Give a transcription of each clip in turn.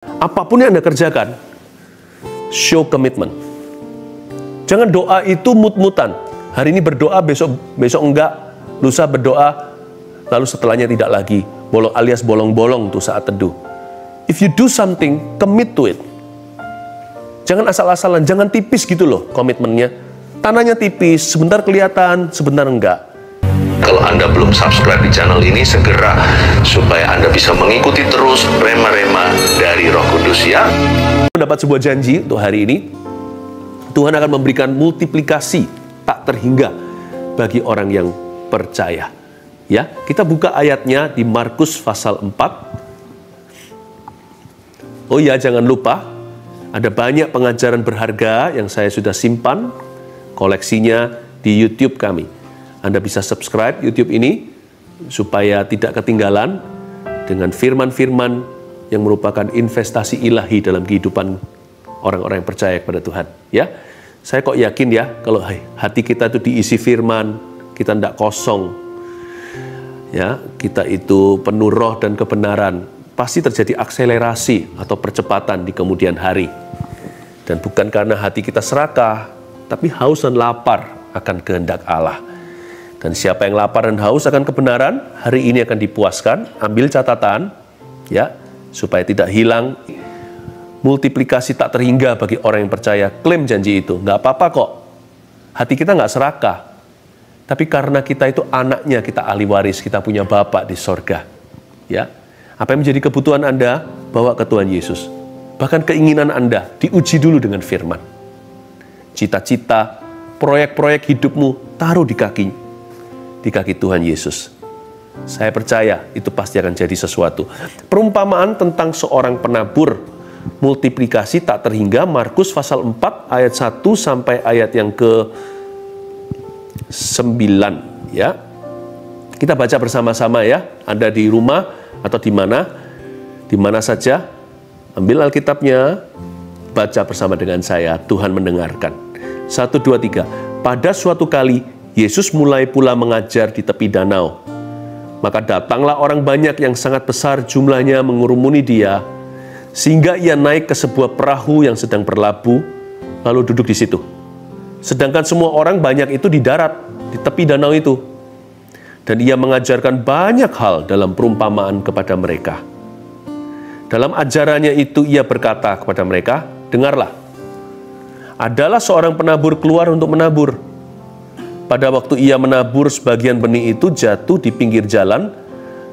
Apapun yang Anda kerjakan, show commitment. Jangan doa itu mut-mutan. Hari ini berdoa, besok enggak, lusa berdoa, lalu setelahnya tidak lagi. Alias bolong-bolong tuh saat teduh. If you do something, commit to it. Jangan asal-asalan, jangan tipis gitu loh komitmennya. Tanahnya tipis, sebentar kelihatan, sebentar enggak. Kalau Anda belum subscribe di channel ini, segera supaya Anda bisa mengikuti terus rema-rema dari Roh Kudus ya. Mendapat sebuah janji untuk hari ini, Tuhan akan memberikan multiplikasi tak terhingga bagi orang yang percaya. Ya, kita buka ayatnya di Markus pasal 4. Oh ya, jangan lupa, ada banyak pengajaran berharga yang saya sudah simpan, koleksinya di YouTube kami. Anda bisa subscribe YouTube ini supaya tidak ketinggalan dengan firman-firman yang merupakan investasi ilahi dalam kehidupan orang-orang yang percaya kepada Tuhan. Ya, saya kok yakin ya kalau hati kita itu diisi firman, kita tidak kosong. Ya, kita itu penuh roh dan kebenaran, pasti terjadi akselerasi atau percepatan di kemudian hari. Dan bukan karena hati kita serakah, tapi haus dan lapar akan kehendak Allah. Dan siapa yang lapar dan haus akan kebenaran, hari ini akan dipuaskan. Ambil catatan, ya, supaya tidak hilang. Multiplikasi tak terhingga bagi orang yang percaya. Klaim janji itu, nggak apa-apa kok. Hati kita nggak serakah. Tapi karena kita itu anaknya, kita ahli waris, kita punya Bapa di sorga. Ya, apa yang menjadi kebutuhan Anda, bawa ke Tuhan Yesus. Bahkan keinginan Anda diuji dulu dengan firman. Cita-cita, proyek-proyek hidupmu taruh di kaki Tuhan Yesus. Saya percaya itu pasti akan jadi sesuatu. Perumpamaan tentang seorang penabur multiplikasi tak terhingga, Markus pasal 4 ayat 1 sampai ayat yang ke-9 ya. Kita baca bersama-sama ya. Anda di rumah atau di mana saja, ambil Alkitabnya, baca bersama dengan saya. Tuhan mendengarkan. 1, 2, 3. Pada suatu kali Yesus mulai pula mengajar di tepi danau. Maka datanglah orang banyak yang sangat besar jumlahnya mengurumuni dia, sehingga ia naik ke sebuah perahu yang sedang berlabuh, lalu duduk di situ. Sedangkan semua orang banyak itu di darat, di tepi danau itu. Dan ia mengajarkan banyak hal dalam perumpamaan kepada mereka. Dalam ajarannya itu ia berkata kepada mereka, dengarlah, adalah seorang penabur keluar untuk menabur. Pada waktu ia menabur, sebagian benih itu jatuh di pinggir jalan,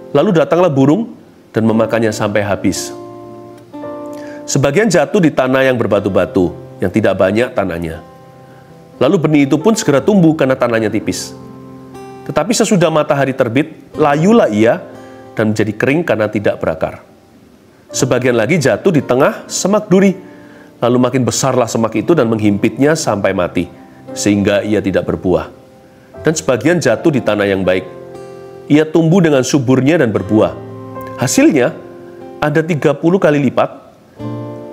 lalu datanglah burung dan memakannya sampai habis. Sebagian jatuh di tanah yang berbatu-batu, yang tidak banyak tanahnya. Lalu benih itu pun segera tumbuh karena tanahnya tipis. Tetapi sesudah matahari terbit, layulah ia dan menjadi kering karena tidak berakar. Sebagian lagi jatuh di tengah semak duri, lalu makin besarlah semak itu dan menghimpitnya sampai mati, sehingga ia tidak berbuah. Dan sebagian jatuh di tanah yang baik. Ia tumbuh dengan suburnya dan berbuah. Hasilnya ada 30 kali lipat,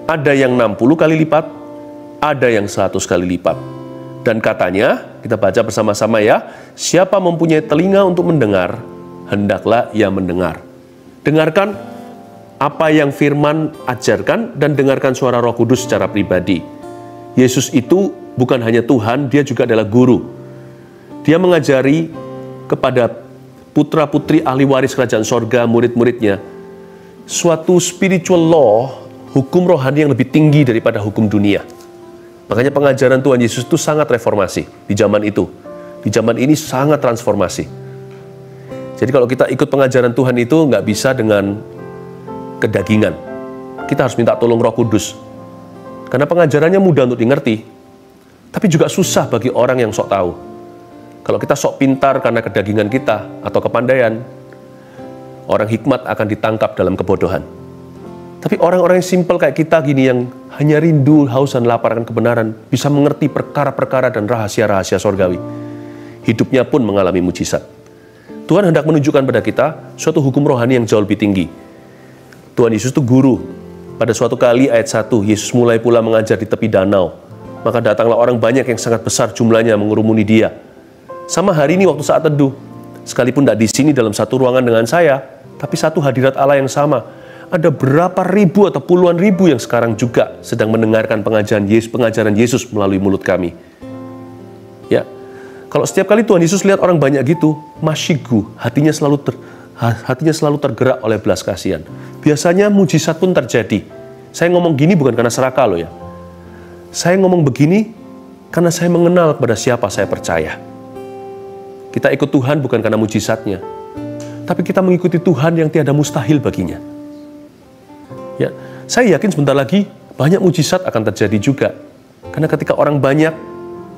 ada yang 60 kali lipat, ada yang 100 kali lipat. Dan katanya, kita baca bersama-sama ya, siapa mempunyai telinga untuk mendengar, hendaklah ia mendengar. Dengarkan apa yang firman ajarkan dan dengarkan suara Roh Kudus secara pribadi. Yesus itu bukan hanya Tuhan, dia juga adalah guru. Dia mengajari kepada putra-putri ahli waris kerajaan sorga, murid-muridnya, suatu spiritual law, hukum rohani yang lebih tinggi daripada hukum dunia. Makanya pengajaran Tuhan Yesus itu sangat reformasi di zaman itu. Di zaman ini sangat transformasi. Jadi kalau kita ikut pengajaran Tuhan itu nggak bisa dengan kedagingan. Kita harus minta tolong Roh Kudus. Karena pengajarannya mudah untuk dimengerti, tapi juga susah bagi orang yang sok tahu. Kalau kita sok pintar karena kedagingan kita atau kepandaian, orang hikmat akan ditangkap dalam kebodohan. Tapi orang-orang yang simpel kayak kita gini, yang hanya rindu, haus dan lapar akan kebenaran, bisa mengerti perkara-perkara dan rahasia-rahasia sorgawi. Hidupnya pun mengalami mujizat. Tuhan hendak menunjukkan pada kita suatu hukum rohani yang jauh lebih tinggi. Tuhan Yesus itu guru. Pada suatu kali ayat 1, Yesus mulai pula mengajar di tepi danau. Maka datanglah orang banyak yang sangat besar jumlahnya mengurumuni dia. Sama hari ini waktu saat teduh, sekalipun tidak di sini dalam satu ruangan dengan saya, tapi satu hadirat Allah yang sama. Ada berapa ribu atau puluhan ribu yang sekarang juga sedang mendengarkan pengajaran Yesus melalui mulut kami. Ya, kalau setiap kali Tuhan Yesus lihat orang banyak gitu, masyigu, hatinya selalu tergerak oleh belas kasihan. Biasanya mujizat pun terjadi. Saya ngomong gini bukan karena serakah loh ya. Saya ngomong begini karena saya mengenal kepada siapa saya percaya. Kita ikut Tuhan bukan karena mujizatnya, tapi kita mengikuti Tuhan yang tiada mustahil baginya. Ya, saya yakin sebentar lagi banyak mujizat akan terjadi juga. Karena ketika orang banyak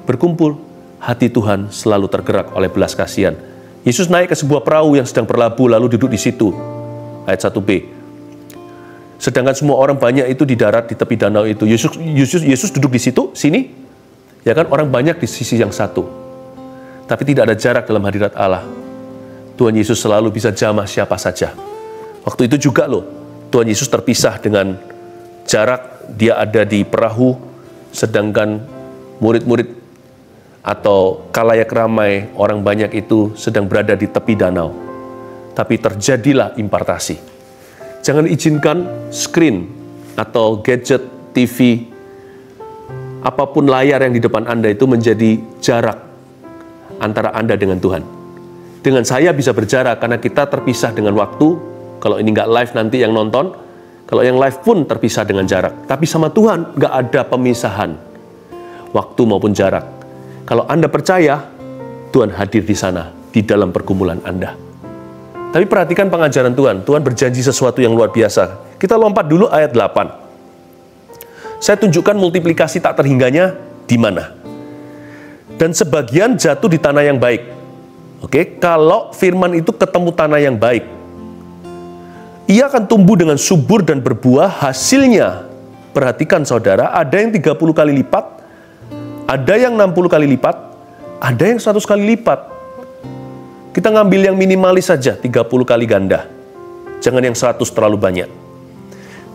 berkumpul, hati Tuhan selalu tergerak oleh belas kasihan. Yesus naik ke sebuah perahu yang sedang berlabuh lalu duduk di situ. Ayat 1b. Sedangkan semua orang banyak itu di darat di tepi danau itu. Yesus duduk di situ, sini. Ya kan, orang banyak di sisi yang satu. Tapi tidak ada jarak dalam hadirat Allah. Tuhan Yesus selalu bisa jamah siapa saja. Waktu itu juga loh, Tuhan Yesus terpisah dengan jarak, dia ada di perahu, sedangkan murid-murid atau kalayak ramai orang banyak itu sedang berada di tepi danau. Tapi terjadilah impartasi. Jangan izinkan screen atau gadget, TV, apapun layar yang di depan Anda itu menjadi jarak antara Anda dengan Tuhan. Dengan saya bisa berjarak karena kita terpisah dengan waktu. Kalau ini nggak live nanti yang nonton, kalau yang live pun terpisah dengan jarak. Tapi sama Tuhan nggak ada pemisahan waktu maupun jarak. Kalau Anda percaya, Tuhan hadir di sana, di dalam pergumulan Anda. Tapi perhatikan pengajaran Tuhan. Tuhan berjanji sesuatu yang luar biasa. Kita lompat dulu ayat 8. Saya tunjukkan multiplikasi tak terhingganya di mana. Dan sebagian jatuh di tanah yang baik. Oke, kalau firman itu ketemu tanah yang baik, ia akan tumbuh dengan subur dan berbuah. Hasilnya, perhatikan saudara, ada yang 30 kali lipat, ada yang 60 kali lipat, ada yang 100 kali lipat. Kita ngambil yang minimalis saja, 30 kali ganda. Jangan yang 100 terlalu banyak.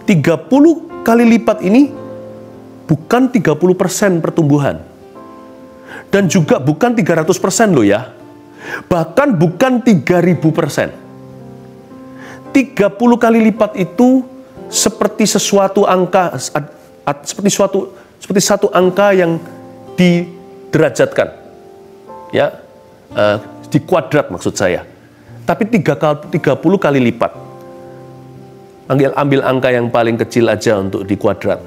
30 kali lipat ini bukan 30% pertumbuhan. Dan juga bukan 300% loh ya. Bahkan bukan 3000%. 30 kali lipat itu seperti sesuatu angka, seperti satu angka yang diderajatkan, ya, di kuadrat maksud saya. Tapi 30 kali lipat. Ambil angka yang paling kecil aja untuk di kuadrat.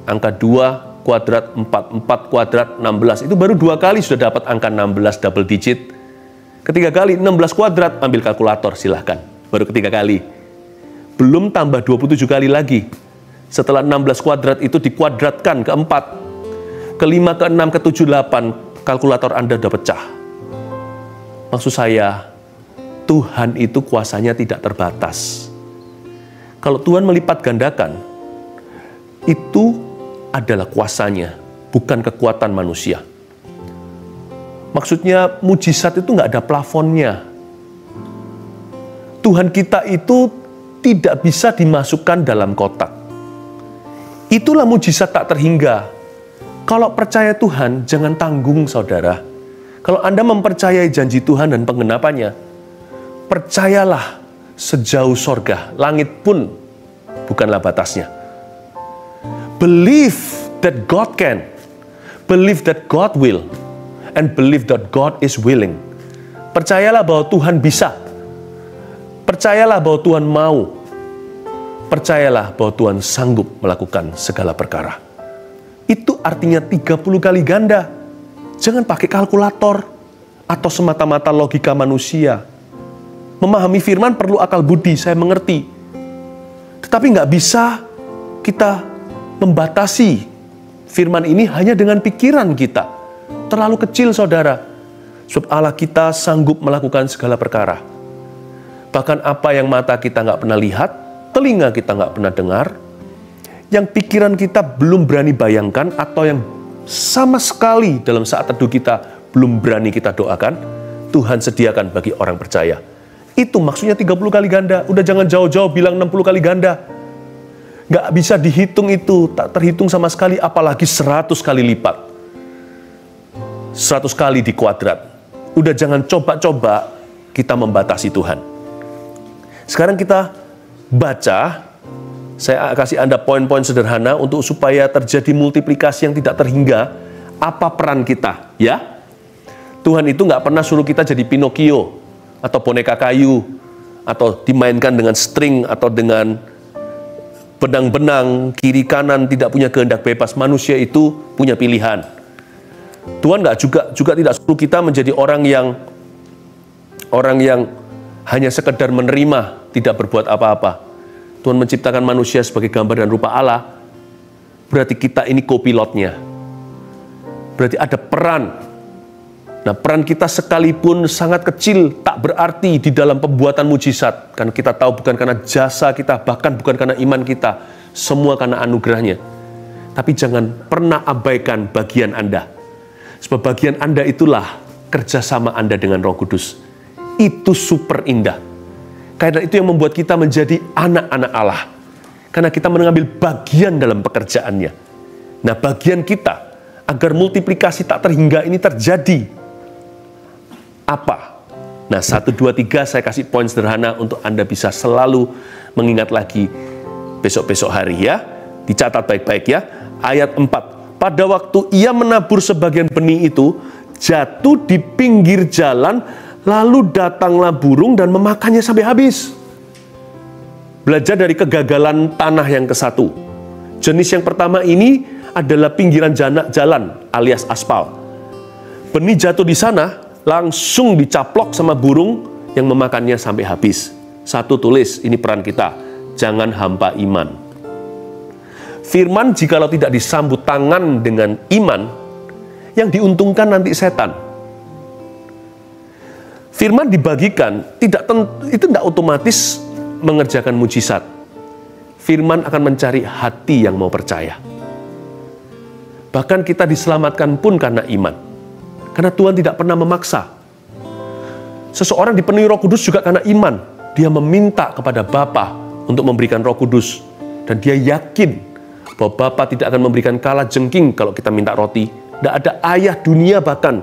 Angka 2 kuadrat, 4 kuadrat, 16. Itu baru 2 kali sudah dapat angka 16 double digit. Ketiga kali 16 kuadrat, ambil kalkulator silahkan. Baru ketiga kali. Belum tambah 27 kali lagi. Setelah 16 kuadrat itu dikuadratkan ke 4, ke 5, ke 6, ke 7, 8, kalkulator Anda sudah pecah. Maksud saya, Tuhan itu kuasanya tidak terbatas. Kalau Tuhan melipat gandakan, itu adalah kuasanya, bukan kekuatan manusia. Maksudnya mujizat itu nggak ada plafonnya. Tuhan kita itu tidak bisa dimasukkan dalam kotak. Itulah mujizat tak terhingga. Kalau percaya Tuhan, jangan tanggung saudara. Kalau Anda mempercayai janji Tuhan dan penggenapannya, percayalah sejauh sorga, langit pun bukanlah batasnya. Believe that God can, believe that God will, and believe that God is willing. Percayalah bahwa Tuhan bisa. Percayalah bahwa Tuhan mau. Percayalah bahwa Tuhan sanggup melakukan segala perkara. Itu artinya 30 kali ganda. Jangan pakai kalkulator atau semata-mata logika manusia. Memahami firman perlu akal budi, saya mengerti. Tetapi nggak bisa kita membatasi firman ini hanya dengan pikiran kita. Terlalu kecil saudara. Sebab Allah kita sanggup melakukan segala perkara. Bahkan apa yang mata kita nggak pernah lihat, telinga kita nggak pernah dengar, yang pikiran kita belum berani bayangkan, atau yang sama sekali dalam saat teduh kita belum berani kita doakan, Tuhan sediakan bagi orang percaya. Itu maksudnya 30 kali ganda. Udah jangan jauh-jauh bilang 60 kali ganda. Nggak bisa dihitung itu, tak terhitung sama sekali, apalagi 100 kali lipat. 100 kali di kuadrat. Udah jangan coba-coba kita membatasi Tuhan. Sekarang kita baca Saya kasih Anda poin-poin sederhana untuk supaya terjadi multiplikasi yang tidak terhingga. Apa peran kita? Ya, Tuhan itu nggak pernah suruh kita jadi Pinocchio atau boneka kayu atau dimainkan dengan string atau dengan benang-benang kiri kanan, tidak punya kehendak bebas. Manusia itu punya pilihan. Tuhan nggak juga tidak suruh kita menjadi orang yang hanya sekedar menerima, tidak berbuat apa-apa. Tuhan menciptakan manusia sebagai gambar dan rupa Allah, berarti kita ini co-pilotnya. Berarti ada peran. Nah, peran kita sekalipun sangat kecil, tak berarti di dalam pembuatan mujizat. Karena kita tahu bukan karena jasa kita, bahkan bukan karena iman kita. Semua karena anugerahnya. Tapi jangan pernah abaikan bagian Anda. Sebab bagian Anda itulah kerjasama Anda dengan Roh Kudus. Itu super indah. Karena itu yang membuat kita menjadi anak-anak Allah. Karena kita mengambil bagian dalam pekerjaannya. Nah, bagian kita agar multiplikasi tak terhingga ini terjadi. Apa? Nah, 1, 2, 3 saya kasih poin sederhana untuk Anda bisa selalu mengingat lagi besok-besok hari ya. Dicatat baik-baik ya. Ayat 4. Pada waktu ia menabur sebagian benih itu, jatuh di pinggir jalan, lalu datanglah burung dan memakannya sampai habis. Belajar dari kegagalan tanah yang ke-1. Jenis yang pertama ini adalah pinggiran jalan alias aspal. Benih jatuh di sana, langsung dicaplok sama burung yang memakannya sampai habis. 1, tulis, ini peran kita. Jangan hampa iman. Firman jikalau tidak disambut tangan dengan iman, yang diuntungkan nanti setan. Firman dibagikan, itu tidak otomatis mengerjakan mujizat. Firman akan mencari hati yang mau percaya. Bahkan kita diselamatkan pun karena iman. Karena Tuhan tidak pernah memaksa. Seseorang dipenuhi Roh Kudus juga karena iman. Dia meminta kepada Bapa untuk memberikan Roh Kudus. Dan dia yakin bahwa Bapa tidak akan memberikan kalajengking kalau kita minta roti. Tidak ada ayah dunia bahkan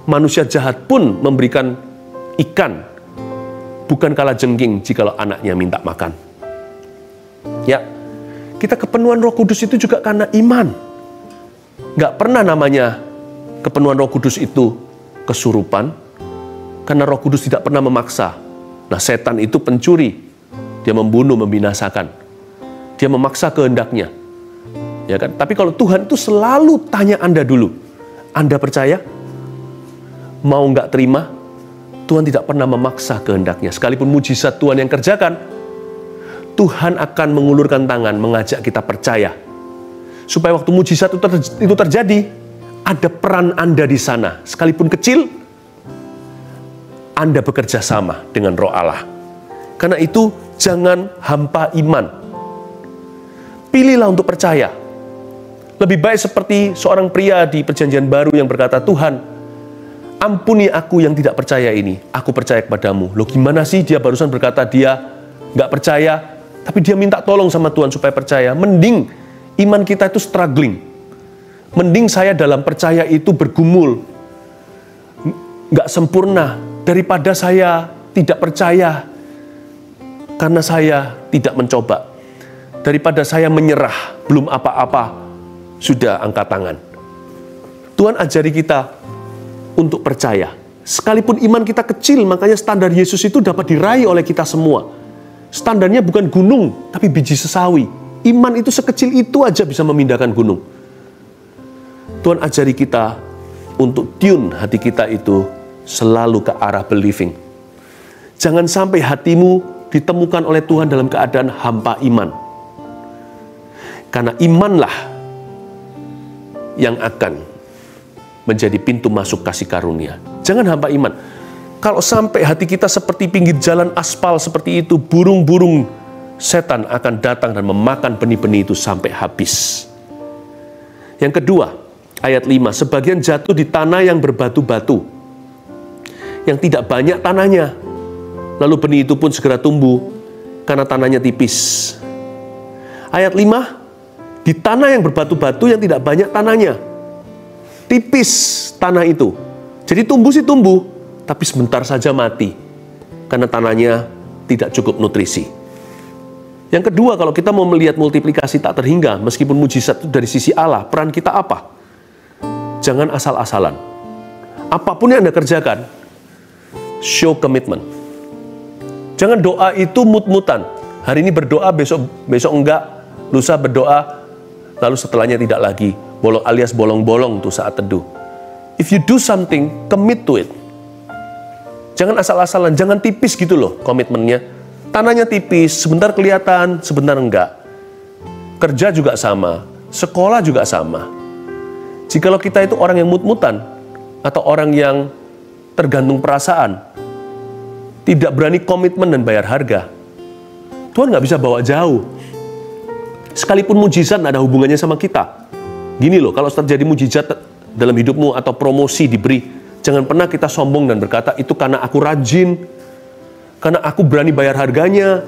manusia jahat pun memberikan ikan, bukan kalajengking jikalau anaknya minta makan. Ya, kita kepenuhan Roh Kudus itu juga karena iman. Nggak pernah namanya kepenuhan Roh Kudus itu kesurupan, karena Roh Kudus tidak pernah memaksa. Nah, setan itu pencuri, dia membunuh, membinasakan, dia memaksa kehendaknya. Ya kan? Tapi kalau Tuhan itu selalu tanya Anda dulu, Anda percaya? Mau nggak terima? Tuhan tidak pernah memaksa kehendaknya. Sekalipun mujizat Tuhan yang kerjakan, Tuhan akan mengulurkan tangan, mengajak kita percaya. Supaya waktu mujizat itu terjadi, ada peran Anda di sana. Sekalipun kecil, Anda bekerja sama dengan Roh Allah. Karena itu, jangan hampa iman. Pilihlah untuk percaya. Lebih baik seperti seorang pria di Perjanjian Baru yang berkata, Tuhan, ampuni aku yang tidak percaya ini. Aku percaya kepadamu. Loh, gimana sih dia barusan berkata dia nggak percaya, tapi dia minta tolong sama Tuhan supaya percaya. Mending iman kita itu struggling. Mending saya dalam percaya itu bergumul. Nggak sempurna. Daripada saya tidak percaya karena saya tidak mencoba. Daripada saya menyerah, belum apa-apa, sudah angkat tangan. Tuhan ajari kita untuk percaya. Sekalipun iman kita kecil, makanya standar Yesus itu dapat diraih oleh kita semua. Standarnya bukan gunung, tapi biji sesawi. Iman itu sekecil itu aja bisa memindahkan gunung. Tuhan ajari kita untuk tune hati kita itu selalu ke arah believing. Jangan sampai hatimu ditemukan oleh Tuhan dalam keadaan hampa iman. Karena imanlah yang akan menjadi pintu masuk kasih karunia. Jangan hampa iman. Kalau sampai hati kita seperti pinggir jalan aspal seperti itu, burung-burung setan akan datang dan memakan benih-benih itu sampai habis. Yang kedua, ayat 5, sebagian jatuh di tanah yang berbatu-batu, yang tidak banyak tanahnya. Lalu benih itu pun segera tumbuh, karena tanahnya tipis. Ayat 5, di tanah yang berbatu-batu yang tidak banyak tanahnya. Tipis tanah itu. Jadi tumbuh sih tumbuh, tapi sebentar saja mati. Karena tanahnya tidak cukup nutrisi. Yang kedua, kalau kita mau melihat multiplikasi tak terhingga, meskipun mujizat itu dari sisi Allah, peran kita apa? Jangan asal-asalan. Apapun yang Anda kerjakan, show commitment. Jangan doa itu mut-mutan. Hari ini berdoa, besok enggak, lusa berdoa, lalu setelahnya tidak lagi. Alias bolong-bolong tuh saat teduh. If you do something, commit to it. Jangan asal-asalan, jangan tipis gitu loh komitmennya. Tanahnya tipis, sebentar kelihatan, sebentar enggak. Kerja juga sama, sekolah juga sama. Jikalau kita itu orang yang mut-mutan, atau orang yang tergantung perasaan, tidak berani komitmen dan bayar harga, Tuhan nggak bisa bawa jauh. Sekalipun mujizat nggak ada hubungannya sama kita. Gini loh, kalau terjadi mujizat dalam hidupmu atau promosi diberi, jangan pernah kita sombong dan berkata, itu karena aku rajin, karena aku berani bayar harganya,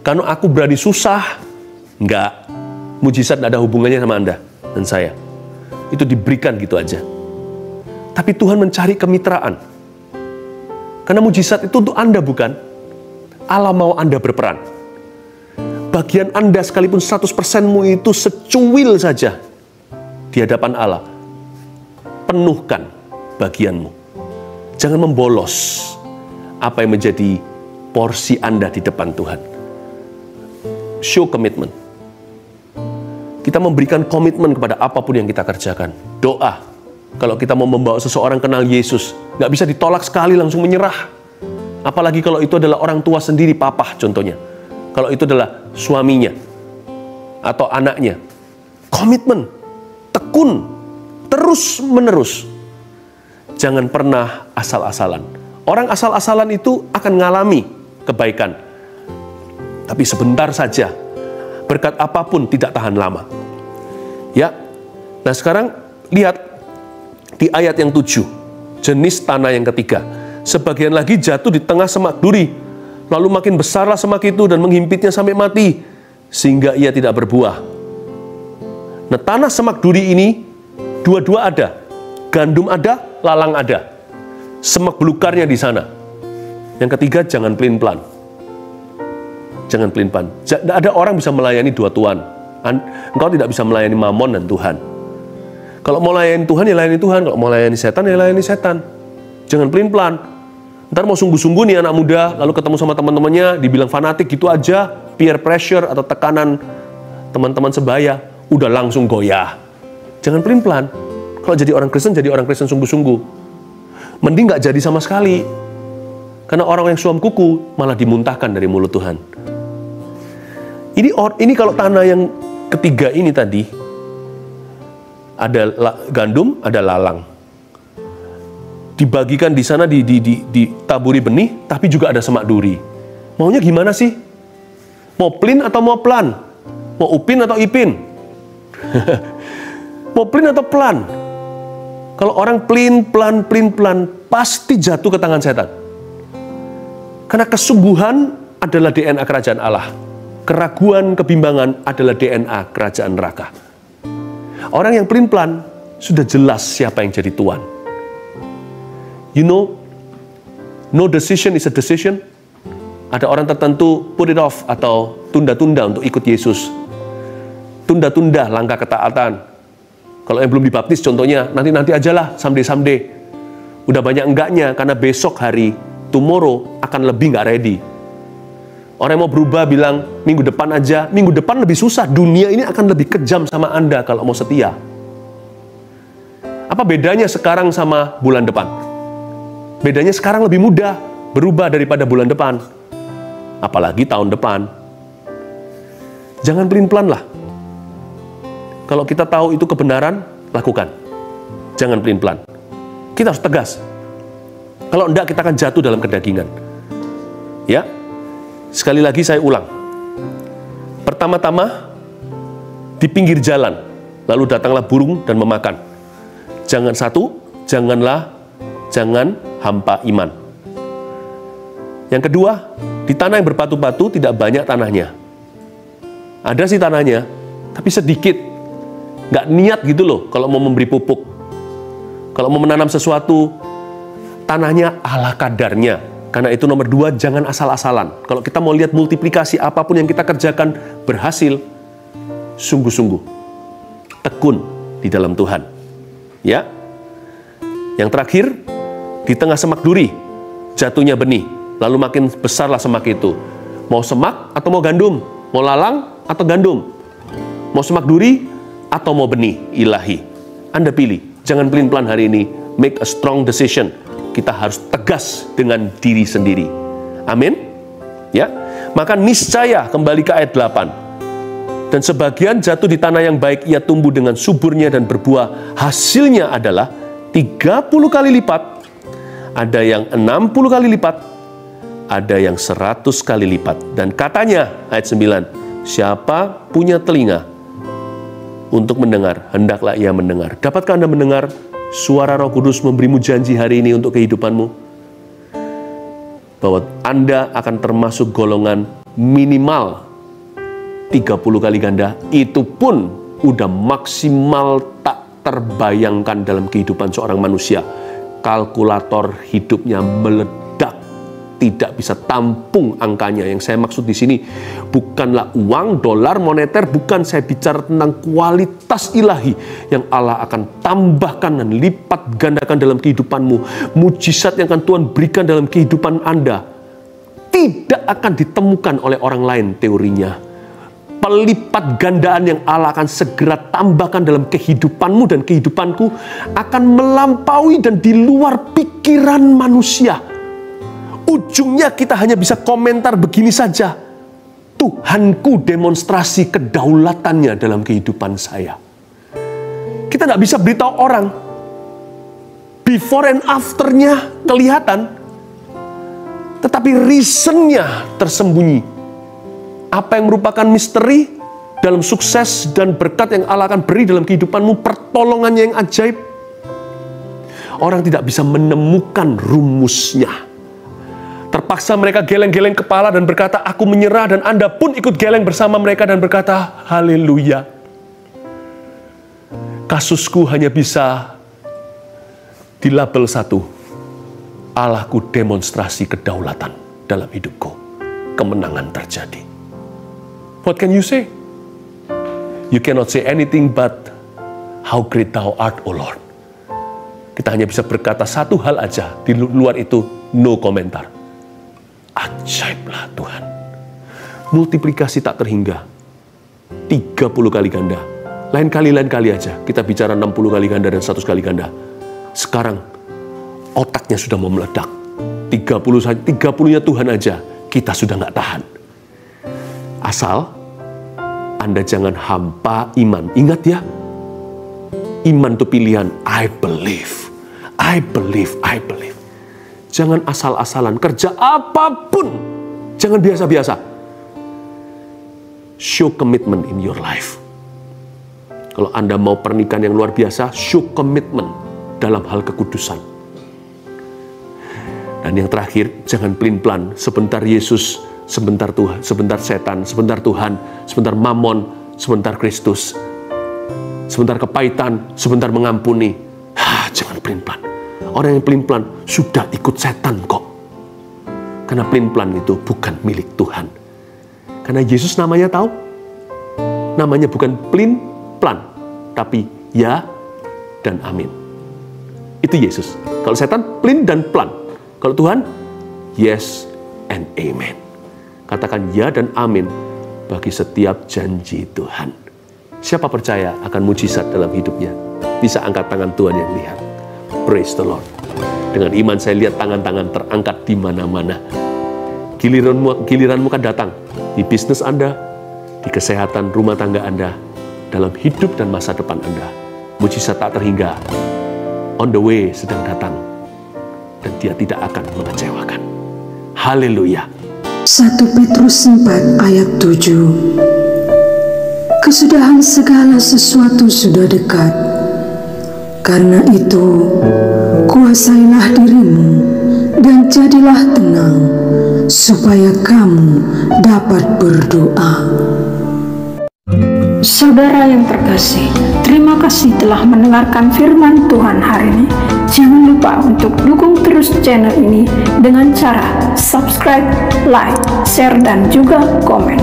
karena aku berani susah. Enggak, mujizat nggak ada hubungannya sama Anda dan saya. Itu diberikan gitu aja. Tapi Tuhan mencari kemitraan. Karena mujizat itu untuk Anda bukan. Allah mau Anda berperan. Bagian Anda sekalipun 100%-mu itu secuil saja di hadapan Allah. Penuhkan bagianmu. Jangan membolos apa yang menjadi porsi Anda di depan Tuhan. Show commitment. Kita memberikan komitmen kepada apapun yang kita kerjakan. Doa. Kalau kita mau membawa seseorang kenal Yesus, nggak bisa ditolak sekali langsung menyerah. Apalagi kalau itu adalah orang tua sendiri, papa contohnya. Kalau itu adalah suaminya atau anaknya. Komitmen, tekun, terus menerus. Jangan pernah asal-asalan. Orang asal-asalan itu akan mengalami kebaikan. Tapi sebentar saja, berkat apapun tidak tahan lama. Ya, nah sekarang lihat di ayat yang 7, jenis tanah yang ketiga. Sebagian lagi jatuh di tengah semak duri, lalu makin besarlah semak itu dan menghimpitnya sampai mati, sehingga ia tidak berbuah. Nah, tanah semak duri ini dua-dua ada. Gandum ada, lalang ada. Semak belukarnya di sana. Yang ketiga, jangan pelin-pelan. Jangan pelin-pelan. Tidak ada orang bisa melayani dua tuan. Engkau tidak bisa melayani Mamon dan Tuhan. Kalau mau layani Tuhan, ya layani Tuhan. Kalau mau layani setan, ya layani setan. Jangan pelin-pelan. Ntar mau sungguh-sungguh nih anak muda, lalu ketemu sama teman-temannya, dibilang fanatik gitu aja, peer pressure atau tekanan teman-teman sebaya, udah langsung goyah. Jangan pelin-pelan. Kalau jadi orang Kristen sungguh-sungguh. Mending nggak jadi sama sekali. Karena orang yang suam kuku malah dimuntahkan dari mulut Tuhan. Ini kalau tanah yang ketiga ini tadi, ada gandum, ada lalang. Dibagikan di sana, ditaburi benih, tapi juga ada semak duri. Maunya gimana sih? Mau plin atau mau pelan? Mau upin atau ipin? Mau plin atau pelan? Kalau orang plin, pelan, pasti jatuh ke tangan setan. Karena kesungguhan adalah DNA kerajaan Allah. Keraguan, kebimbangan adalah DNA kerajaan neraka. Orang yang pelin-pelan sudah jelas siapa yang jadi tuan. You know, no decision is a decision. Ada orang tertentu put it off atau tunda-tunda untuk ikut Yesus. Tunda-tunda langkah ketaatan. Kalau yang belum dibaptis contohnya, nanti ajalah, someday. Udah banyak enggaknya, karena besok hari, tomorrow, akan lebih nggak ready. Orang yang mau berubah bilang, minggu depan aja. Minggu depan lebih susah, dunia ini akan lebih kejam sama Anda kalau mau setia. Apa bedanya sekarang sama bulan depan? Bedanya sekarang lebih mudah berubah daripada bulan depan. Apalagi tahun depan. Jangan pelin-pelan lah. Kalau kita tahu itu kebenaran, lakukan. Jangan pelin-pelan. Kita harus tegas. Kalau enggak, kita akan jatuh dalam kedagingan. Ya, sekali lagi saya ulang. Pertama-tama, di pinggir jalan, lalu datanglah burung dan memakan. Jangan jangan hampa iman. Yang kedua, di tanah yang berbatu-batu tidak banyak tanahnya. Ada sih tanahnya, tapi sedikit. Nggak niat gitu loh kalau mau memberi pupuk. Kalau mau menanam sesuatu, tanahnya ala kadarnya. Karena itu nomor 2, jangan asal-asalan. Kalau kita mau lihat multiplikasi apapun yang kita kerjakan berhasil, sungguh-sungguh tekun di dalam Tuhan. Ya. Yang terakhir, di tengah semak duri jatuhnya benih, lalu makin besarlah semak itu. Mau semak atau mau gandum? Mau lalang atau gandum? Mau semak duri atau mau benih ilahi? Anda pilih. Jangan pelin-pelan hari ini. Make a strong decision. Kita harus tegas dengan diri sendiri. Amin. Ya. Maka niscaya, kembali ke ayat 8. Dan sebagian jatuh di tanah yang baik, ia tumbuh dengan suburnya dan berbuah. Hasilnya adalah 30 kali lipat, ada yang 60 kali lipat, ada yang 100 kali lipat. Dan katanya, ayat 9, siapa punya telinga untuk mendengar, hendaklah ia mendengar. Dapatkah Anda mendengar suara Roh Kudus memberimu janji hari ini untuk kehidupanmu? Bahwa Anda akan termasuk golongan minimal 30 kali ganda. Itu pun udah maksimal tak terbayangkan dalam kehidupan seorang manusia. Kalkulator hidupnya meledak, tidak bisa tampung angkanya. Yang saya maksud di sini bukanlah uang, dolar, moneter, bukan. Saya bicara tentang kualitas ilahi yang Allah akan tambahkan dan lipat gandakan dalam kehidupanmu. Mujizat yang akan Tuhan berikan dalam kehidupan Anda tidak akan ditemukan oleh orang lain teorinya. Pelipat gandaan yang Allah akan segera tambahkan dalam kehidupanmu dan kehidupanku akan melampaui dan di luar pikiran manusia. Ujungnya kita hanya bisa komentar begini saja. Tuhanku demonstrasi kedaulatannya dalam kehidupan saya. Kita nggak bisa beritahu orang. Before and after-nya kelihatan. Tetapi reason-nya tersembunyi. Apa yang merupakan misteri dalam sukses dan berkat yang Allah akan beri dalam kehidupanmu, pertolongannya yang ajaib. Orang tidak bisa menemukan rumusnya. Terpaksa mereka geleng-geleng kepala dan berkata, aku menyerah, dan Anda pun ikut geleng bersama mereka dan berkata, haleluya. Kasusku hanya bisa dilabel satu. Allahku demonstrasi kedaulatan dalam hidupku. Kemenangan terjadi. What can you say? You cannot say anything but how great thou art, O Lord. Kita hanya bisa berkata satu hal aja. Di luar itu, no komentar. Ajaiblah Tuhan. Multiplikasi tak terhingga. 30 kali ganda. Lain kali aja. Kita bicara 60 kali ganda dan 100 kali ganda. Sekarang, otaknya sudah mau meledak. 30-nya Tuhan aja, kita sudah nggak tahan. Asal Anda jangan hampa iman. Ingat ya, iman itu pilihan. I believe. I believe. I believe. Jangan asal-asalan. Kerja apapun, jangan biasa-biasa. Show commitment in your life. Kalau Anda mau pernikahan yang luar biasa, show commitment dalam hal kekudusan. Dan yang terakhir, jangan pelin-pelan. Sebentar Yesus, sebentar Tuhan, sebentar setan, sebentar Tuhan, sebentar Mammon, sebentar Kristus, sebentar kepahitan, sebentar mengampuni. Jangan pelin-pelan. Orang yang pelin-pelan sudah ikut setan kok. Karena pelin-pelan itu bukan milik Tuhan. Karena Yesus namanya tahu? Namanya bukan pelin-pelan, tapi ya dan amin. Itu Yesus. Kalau setan, pelin dan pelan. Kalau Tuhan, yes and amen. Katakan ya dan amin bagi setiap janji Tuhan. Siapa percaya akan mujizat dalam hidupnya? Bisa angkat tangan Tuhan yang lihat. Praise the Lord. Dengan iman saya lihat tangan-tangan terangkat di mana-mana. Giliranmu akan datang di bisnis Anda, di kesehatan rumah tangga Anda, dalam hidup dan masa depan Anda. Mujizat tak terhingga. On the way sedang datang. Dan dia tidak akan mengecewakan. Haleluya. 1 Petrus 4 ayat 7. Kesudahan segala sesuatu sudah dekat. Karena itu, kuasailah dirimu dan jadilah tenang, supaya kamu dapat berdoa. Saudara yang terkasih, terima kasih telah mendengarkan firman Tuhan hari ini. Jangan lupa untuk dukung terus channel ini dengan cara subscribe, like, share, dan juga komen,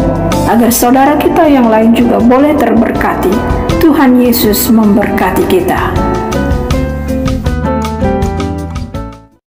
agar saudara kita yang lain juga boleh terberkati. Tuhan Yesus memberkati kita.